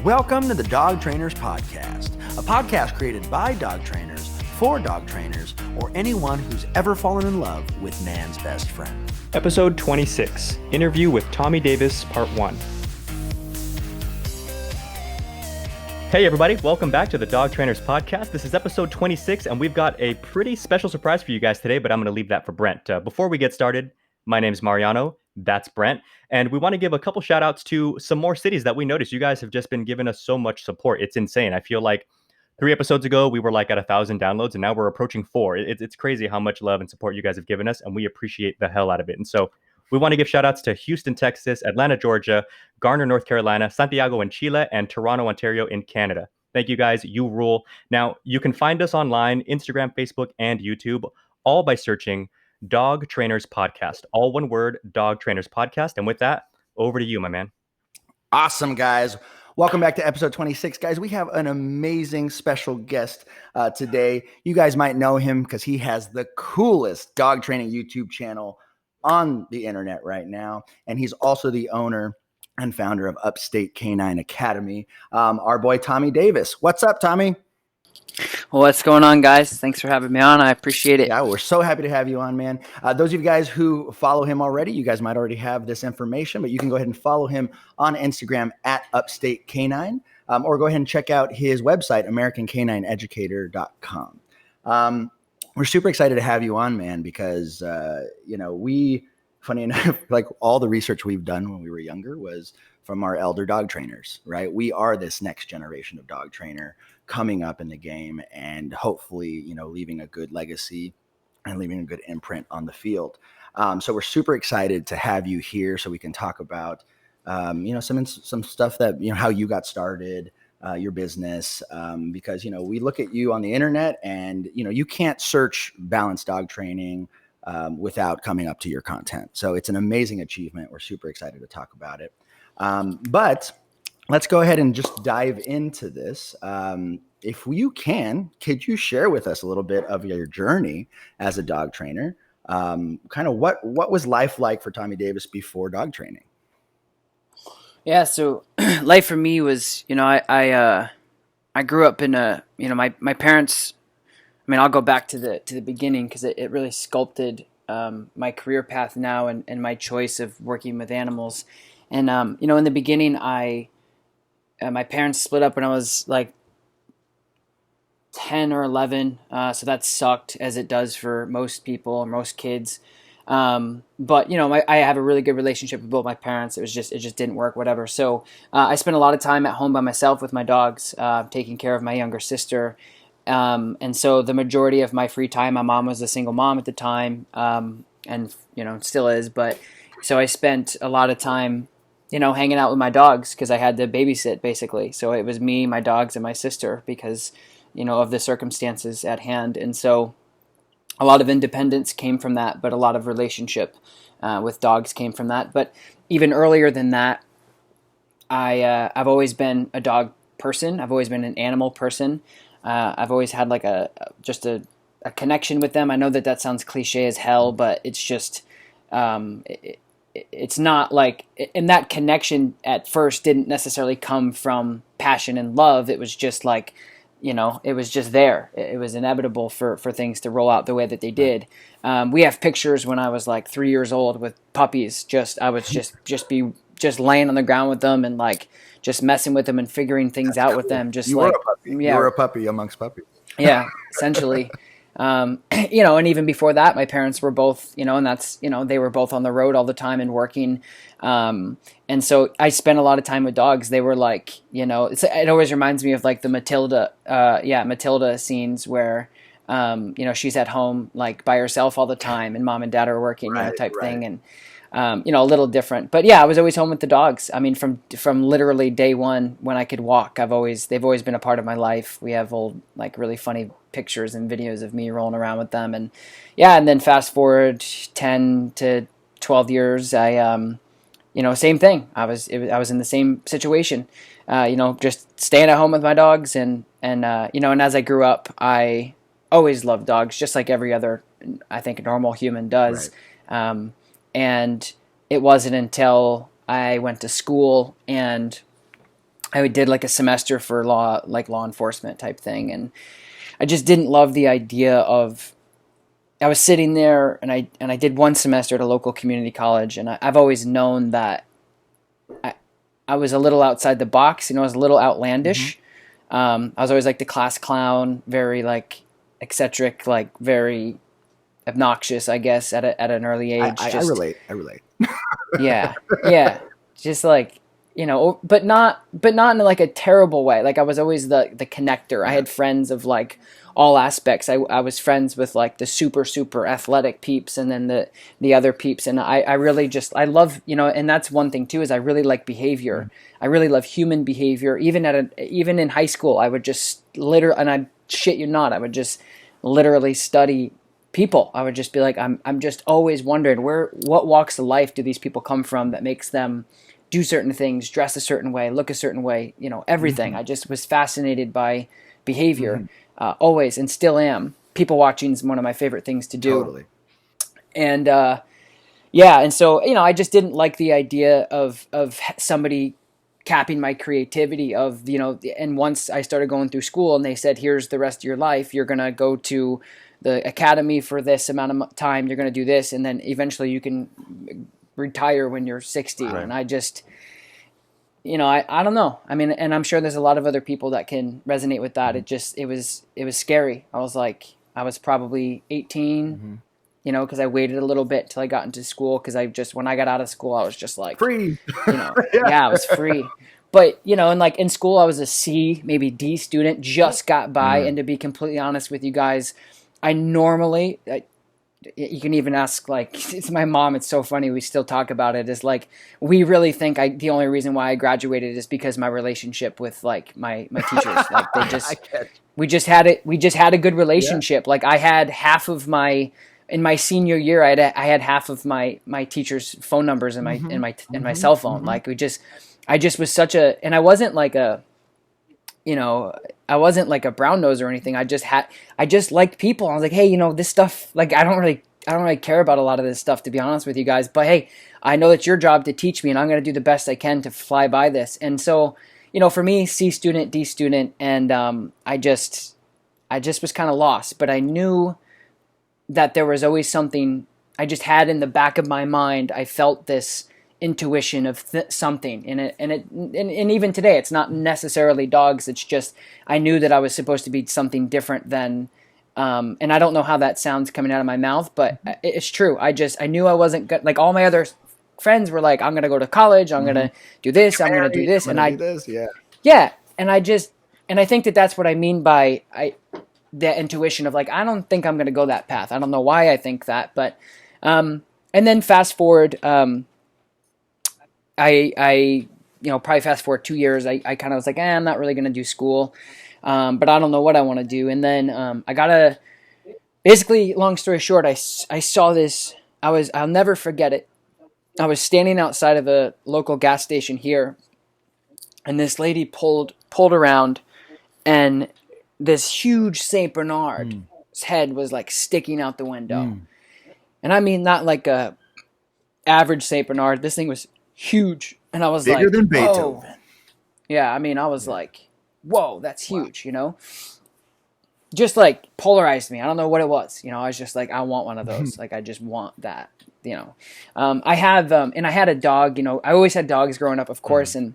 Welcome to the Dog Trainers Podcast, a podcast created by dog trainers, for dog trainers, or anyone who's ever fallen in love with man's best friend. Episode 26, Interview with Tommy Davis, Part 1. Hey everybody, welcome back to the Dog Trainers Podcast. This is episode 26, and we've got a pretty special surprise for you guys today, but I'm going to leave that for Brent. Before we get started, my name's Mariano, that's Brent, and we want to give a couple shout outs to some more cities that we noticed. You guys have just been giving us so much support. It's insane. I feel like 3 episodes ago, we were like at 1,000 downloads, and now we're approaching 4. It's crazy how much love and support you guys have given us, and we appreciate the hell out of it. And so we want to give shout outs to Houston, Texas, Atlanta, Georgia, Garner, North Carolina, Santiago in Chile, and Toronto, Ontario in Canada. Thank you guys. You rule. Now, you can find us online, Instagram, Facebook, and YouTube, all by searching Dog Trainers Podcast. All one word, Dog Trainers Podcast. And with that, over to you, my man. Awesome, guys. Welcome back to episode 26. Guys, we have an amazing special guest today. You guys might know him because he has the coolest dog training YouTube channel on the internet right now. And he's also the owner and founder of Upstate Canine Academy. Our boy, Tommy Davis. What's up, Tommy? Well, what's going on, guys? Thanks for having me on. I appreciate it. Yeah, we're so happy to have you on, man. Those of you guys who follow him already, you guys might already have this information, but you can go ahead and follow him on Instagram at Upstate Canine, or go ahead and check out his website, AmericanCanineEducator.com. We're super excited to have you on, man, because, funny enough, like all the research we've done when we were younger was from our elder dog trainers, right? We are this next generation of dog trainer coming up in the game and hopefully, leaving a good legacy and leaving a good imprint on the field. So we're super excited to have you here so we can talk about, some stuff that, how you got started, your business, because, we look at you on the internet and, you can't search balanced dog training without coming up to your content. So it's an amazing achievement. We're super excited to talk about it. But let's go ahead and just dive into this. If you can, could you share with us a little bit of your journey as a dog trainer? Kind of what was life like for Tommy Davis before dog training? Yeah, so life for me was, I grew up in my parents. I mean, I'll go back to the beginning because it really sculpted my career path now and my choice of working with animals. And in the beginning, my parents split up when I was like 10 or 11, so that sucked, as it does for most people or most kids. But I have a really good relationship with both my parents. It just didn't work, whatever. So I spent a lot of time at home by myself with my dogs, taking care of my younger sister. And so the majority of my free time, my mom was a single mom at the time, and still is. But so I spent a lot of time, hanging out with my dogs because I had to babysit basically. So it was me, my dogs, and my sister because of the circumstances at hand. And so a lot of independence came from that, but a lot of relationship with dogs came from that. But even earlier than that, I've always been a dog person. I've always been an animal person. I've always had like a connection with them. I know that sounds cliche as hell, but it's just it's not like, and that connection at first didn't necessarily come from passion and love. It was just like, it was just there. It was inevitable for things to roll out the way that they did. We have pictures when I was like 3 years old with puppies. I was just laying on the ground with them and like just messing with them and figuring things out with them. Just you like were a puppy. Yeah, you were a puppy amongst puppies. Yeah, essentially. And even before that, my parents were both, and that's, they were both on the road all the time and working. And so I spent a lot of time with dogs. They were like, it always reminds me of like the Matilda scenes where, she's at home like by herself all the time and mom and dad are working, type thing. And, a little different, but yeah, I was always home with the dogs. I mean, from literally day one when I could walk, they've always been a part of my life. We have old, like really funny pictures and videos of me rolling around with them. And yeah. And then fast forward 10 to 12 years, I, same thing. I was in the same situation, just staying at home with my dogs and as I grew up, I always loved dogs, just like every other, I think, normal human does. Right. And it wasn't until I went to school and I did like a semester for law enforcement type thing. And I just didn't love the idea of, I was sitting there and I did one semester at a local community college. And I've always known that I was a little outside the box, I was a little outlandish. I was always like the class clown, very like eccentric, like very obnoxious, I guess, at an early age. I relate. Yeah. Just like, but not in like a terrible way. Like I was always the connector. I had friends of like all aspects. I was friends with like the super athletic peeps and then the other peeps. And I really just, I love, and that's one thing too, is I really like behavior. I really love human behavior. Even in high school, I would just and I shit you not, I would just literally study people. I would just be like, I'm just always wondering what walks of life do these people come from that makes them do certain things, dress a certain way, look a certain way, everything. I just was fascinated by behavior, always, and still am. People watching is one of my favorite things to do. Totally. And and so I just didn't like the idea of somebody capping my creativity and once I started going through school and they said, here's the rest of your life, you're gonna go to the academy for this amount of time, you're gonna do this, and then eventually you can retire when you're 60. Right. And I just, I don't know. I mean, and I'm sure there's a lot of other people that can resonate with that. It was scary. I was probably 18, because I waited a little bit till I got into school. Cause when I got out of school, I was just like free, I was free. But, and like in school, I was a C, maybe D student, just got by. And to be completely honest with you guys, I normally, you can even ask, like, it's my mom. It's so funny. We still talk about it. It's like, we really think the only reason why I graduated is because my relationship with like my teachers, like we just had a good relationship. Yeah. Like I had half of in my senior year, I had half of my teachers' phone numbers in my cell phone. Like I just was such and I wasn't like I wasn't like a brown nose or anything. I just liked people. I was like, hey, this stuff, like, I don't really care about a lot of this stuff, to be honest with you guys. But hey, I know it's your job to teach me, and I'm going to do the best I can to fly by this. And so, for me, C student, D student, and I just was kind of lost. But I knew that there was always something I just had in the back of my mind. I felt this intuition of something in it, and even today, it's not necessarily dogs. It's just I knew that I was supposed to be something different than, and I don't know how that sounds coming out of my mouth, but it's true. I knew I wasn't good. Like all my other friends were like, I'm gonna go to college, I'm gonna do this, I'm gonna do this, and I do this, and I think that's what I mean by the intuition of like, I don't think I'm gonna go that path. I don't know why I think that, but and then fast forward. I probably fast forward 2 years, I kind of was like, I'm not really going to do school, but I don't know what I want to do. And then basically, long story short, I saw this, I'll never forget it. I was standing outside of a local gas station here, and this lady pulled around, and this huge Saint Bernard's head was like sticking out the window. And I mean, not like a average Saint Bernard. This thing was huge, and I was bigger like, than Beethoven. Whoa. Yeah, I mean, I was like, whoa, that's huge, just like polarized me. I don't know what it was, I was just like, I want one of those. Like, I just want that, I have, and I had a dog, I always had dogs growing up, of course. And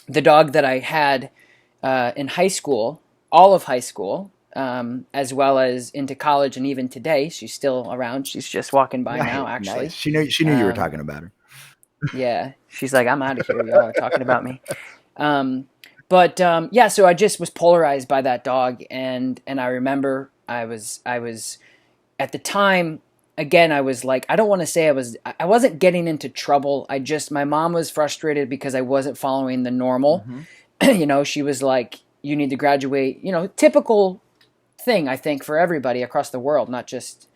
the dog that I had, in high school, all of high school, as well as into college, and even today, she's still around. She's just walking by now, actually. Nice. She knew you were talking about her. Yeah, she's like, I'm out of here. Y'all are talking about me. So I just was polarized by that dog, and I remember I was at the time. Again, I was like, I don't want to say I wasn't getting into trouble. My mom was frustrated because I wasn't following the normal. She was like, you need to graduate. Typical thing, I think, for everybody across the world, not just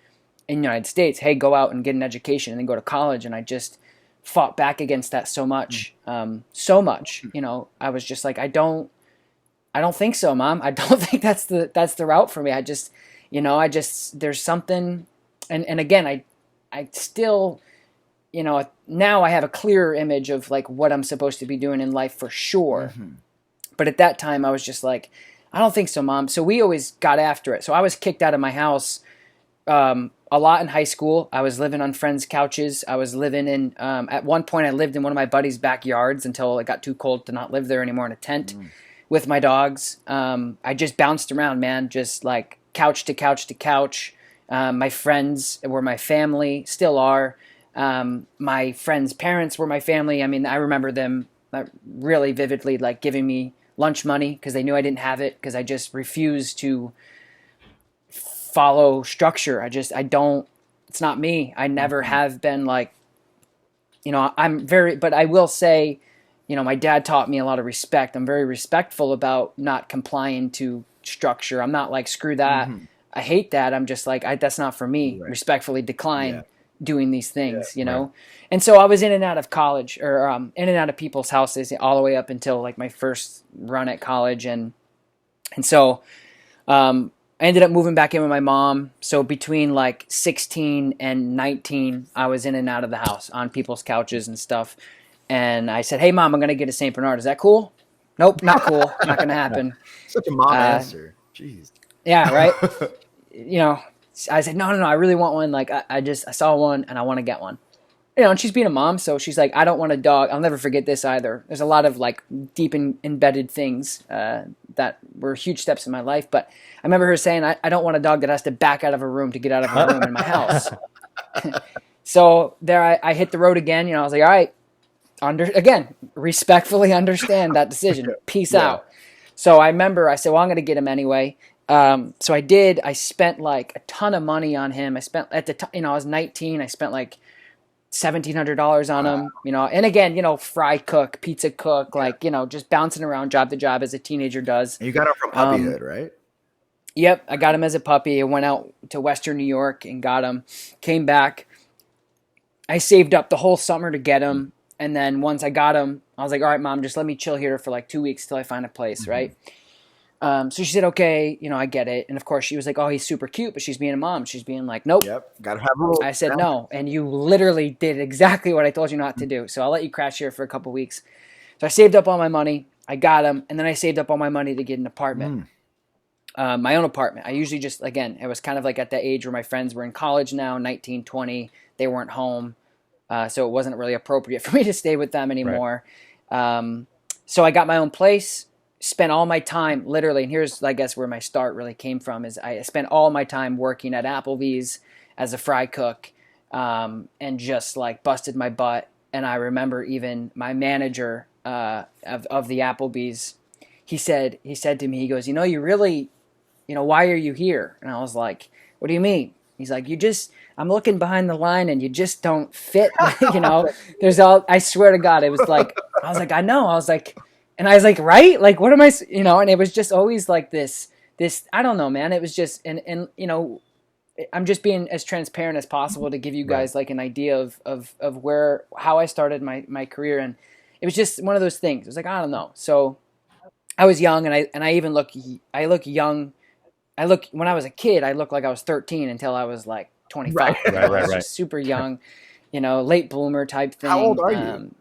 in the United States. Hey, go out and get an education and then go to college. And I just fought back against that so much. I was just like, I don't think so, Mom. I don't think that's the route for me. There's something, and again, I still, now I have a clearer image of like what I'm supposed to be doing in life for sure. But at that time I was just like, I don't think so, Mom. So we always got after it. So I was kicked out of my house a lot in high school. I was living on friends' couches. I was living in, at one point I lived in one of my buddies' backyards until it got too cold to not live there anymore, in a tent with my dogs. I just bounced around, man, just like couch to couch to couch. My friends were my family, still are. My friends' parents were my family. I mean, I remember them really vividly, like giving me lunch money because they knew I didn't have it, because I just refused to follow structure. I don't, it's not me. I never have been like, you know, but I will say, you know, my dad taught me a lot of respect. I'm very respectful about not complying to structure. I'm not like, screw that. I hate that. I'm just like, that's not for me. Respectfully decline doing these things, you know? And so I was in and out of college, or in and out of people's houses all the way up until like my first run at college. And so I ended up moving back in with my mom. So between like 16 and 19, I was in and out of the house on people's couches and stuff. And I said, hey, Mom, I'm going to get a St. Bernard. Is that cool? Nope, not cool. Not going to happen. Such a mom answer. Jeez. Yeah, right? You know, I said, no, I really want one. Like, I saw one and I want to get one. You know, and she's being a mom, so she's like, I don't want a dog. I'll never forget this either. There's a lot of like deep embedded things that were huge steps in my life. But I remember her saying, I don't want a dog that has to back out of a room to get out of a room in my house. So there I hit the road again. You know, I was like, all right, again, respectfully understand that decision. Peace out. So I remember I said, well, I'm going to get him anyway. So I did. I spent like a ton of money on him. I spent at the time, you know, I was 19. I spent like $1,700 on him, you know, and again, you know, fry cook, pizza cook, like, you know, just bouncing around job to job as a teenager does. And you got him from puppyhood, right? Yep. I got him as a puppy. I went out to Western New York and got him, came back. I saved up the whole summer to get him. And then once I got him, I was like, all right, Mom, just let me chill here for like 2 weeks till I find a place. Right. So she said, okay, you know, I get it. And of course she was like, oh, he's super cute, but she's being a mom. She's being like, nope. Yep. Gotta have rules. I said, no. And you literally did exactly what I told you not to do. So I'll let you crash here for a couple weeks. So I saved up all my money. I got him. And then I saved up all my money to get an apartment, my own apartment. I usually just, again, it was kind of like at that age where my friends were in college now, 19, 20. They weren't home. So it wasn't really appropriate for me to stay with them anymore. Right. So I got my own place. Spent all my time, literally, and here's, I guess, where my start really came from, is I spent all my time working at Applebee's as a fry cook, and just like busted my butt. And I remember even my manager of the Applebee's, he said to me, he goes, you know, you really, you know, why are you here? And I was like, what do you mean? He's like, I'm looking behind the line and you just don't fit, you know, I swear to God, it was like, I was like, I know, I was like, and I was like, right? Like, what am I, you know, and it was just always like this, I don't know, man. It was just, and you know, I'm just being as transparent as possible to give you guys like an idea of how I started my career. And it was just one of those things. It was like, I don't know. So I was young and I even look young. When I was a kid, I looked like I was 13 until I was like 25. Right. Super young, you know, late bloomer type thing. How old are you?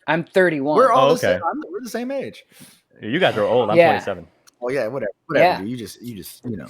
I'm 31. We're all the same. We're the same age. You guys are old. I'm 27. Well, yeah, whatever. Yeah. Dude. You just, you know.